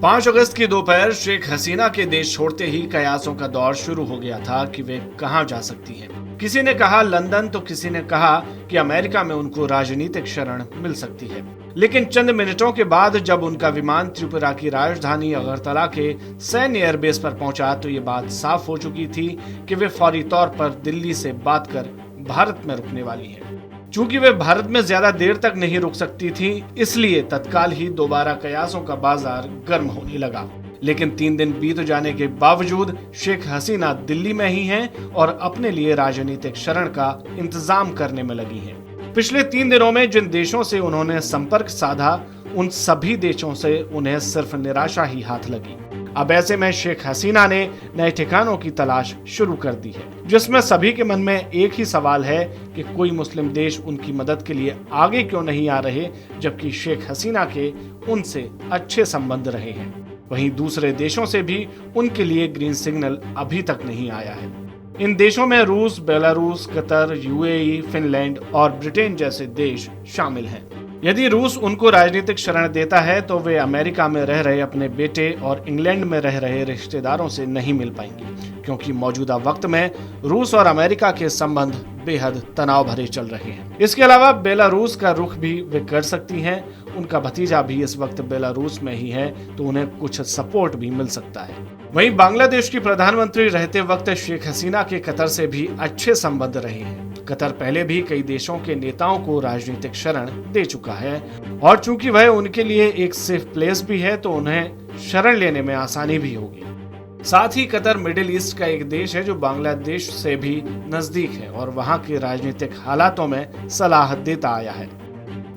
5 अगस्त की दोपहर शेख हसीना के देश छोड़ते ही कयासों का दौर शुरू हो गया था कि वे कहां जा सकती हैं। किसी ने कहा लंदन तो किसी ने कहा कि अमेरिका में उनको राजनीतिक शरण मिल सकती है। लेकिन चंद मिनटों के बाद जब उनका विमान त्रिपुरा की राजधानी अगरतला के सैन्य एयरबेस पर पहुंचा तो ये बात साफ हो चुकी थी कि वे फौरी तौर पर दिल्ली से बात कर भारत में रुकने वाली हैं। चूंकि वे भारत में ज्यादा देर तक नहीं रुक सकती थी, इसलिए तत्काल ही दोबारा कयासों का बाजार गर्म होने लगा। लेकिन 3 दिन बीत जाने के बावजूद शेख हसीना दिल्ली में ही हैं और अपने लिए राजनीतिक शरण का इंतजाम करने में लगी हैं। पिछले 3 दिनों में जिन देशों से उन्होंने संपर्क साधा, उन सभी देशों से उन्हें सिर्फ निराशा ही हाथ लगी। अब ऐसे में शेख हसीना ने नए ठिकानों की तलाश शुरू कर दी है, जिसमें सभी के मन में एक ही सवाल है कि कोई मुस्लिम देश उनकी मदद के लिए आगे क्यों नहीं आ रहे, जबकि शेख हसीना के उनसे अच्छे संबंध रहे हैं। वहीं दूसरे देशों से भी उनके लिए ग्रीन सिग्नल अभी तक नहीं आया है। इन देशों में रूस, बेलारूस, कतर, यूएई, फिनलैंड और ब्रिटेन जैसे देश शामिल हैं। यदि रूस उनको राजनीतिक शरण देता है तो वे अमेरिका में रह रहे अपने बेटे और इंग्लैंड में रह रहे रिश्तेदारों से नहीं मिल पाएंगे, क्योंकि मौजूदा वक्त में रूस और अमेरिका के संबंध बेहद तनाव भरे चल रहे हैं। इसके अलावा बेलारूस का रुख भी वे कर सकती हैं। उनका भतीजा भी इस वक्त बेलारूस में ही है, तो उन्हें कुछ सपोर्ट भी मिल सकता है। वहीं बांग्लादेश की प्रधानमंत्री रहते वक्त शेख हसीना के कतर से भी अच्छे संबंध रहे हैं। कतर पहले भी कई देशों के नेताओं को राजनीतिक शरण दे चुका है और चूंकि वह उनके लिए एक सेफ प्लेस भी है, तो उन्हें शरण लेने में आसानी भी होगी। साथ ही कतर मिडिल ईस्ट का एक देश है जो बांग्लादेश से भी नजदीक है और वहां के राजनीतिक हालातों में सलाह देता आया है।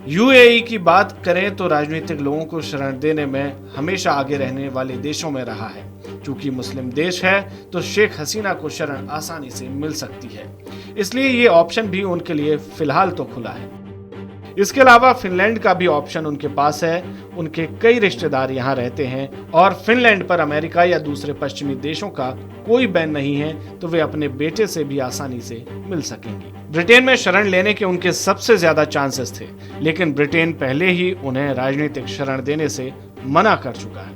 यूएई की बात करें तो राजनीतिक लोगों को शरण देने में हमेशा आगे रहने वाले देशों में रहा है। चूंकि मुस्लिम देश है तो शेख हसीना को शरण आसानी से मिल सकती है, इसलिए ये ऑप्शन भी उनके लिए फिलहाल तो खुला है। इसके अलावा फिनलैंड का भी ऑप्शन उनके पास है। उनके कई रिश्तेदार यहाँ रहते हैं और फिनलैंड पर अमेरिका या दूसरे पश्चिमी देशों का कोई बैन नहीं है, तो वे अपने बेटे से भी आसानी से मिल सकेंगे। ब्रिटेन में शरण लेने के उनके सबसे ज्यादा चांसेस थे, लेकिन ब्रिटेन पहले ही उन्हें राजनीतिक शरण देने से मना कर चुका है।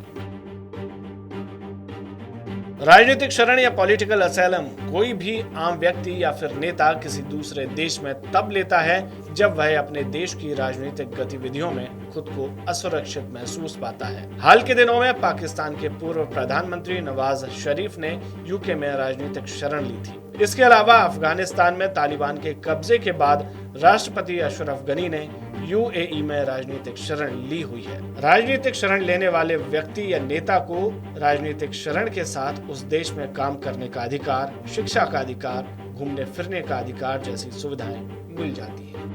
राजनीतिक शरण या पॉलिटिकल असैलम कोई भी आम व्यक्ति या फिर नेता किसी दूसरे देश में तब लेता है जब वह अपने देश की राजनीतिक गतिविधियों में खुद को असुरक्षित महसूस पाता है। हाल के दिनों में पाकिस्तान के पूर्व प्रधानमंत्री नवाज शरीफ ने यूके में राजनीतिक शरण ली थी। इसके अलावा अफगानिस्तान में तालिबान के कब्जे के बाद राष्ट्रपति अशरफ गनी ने यूएई में राजनीतिक शरण ली हुई है। राजनीतिक शरण लेने वाले व्यक्ति या नेता को राजनीतिक शरण के साथ उस देश में काम करने का अधिकार, शिक्षा का अधिकार, घूमने फिरने का अधिकार जैसी सुविधाएं मिल जाती हैं।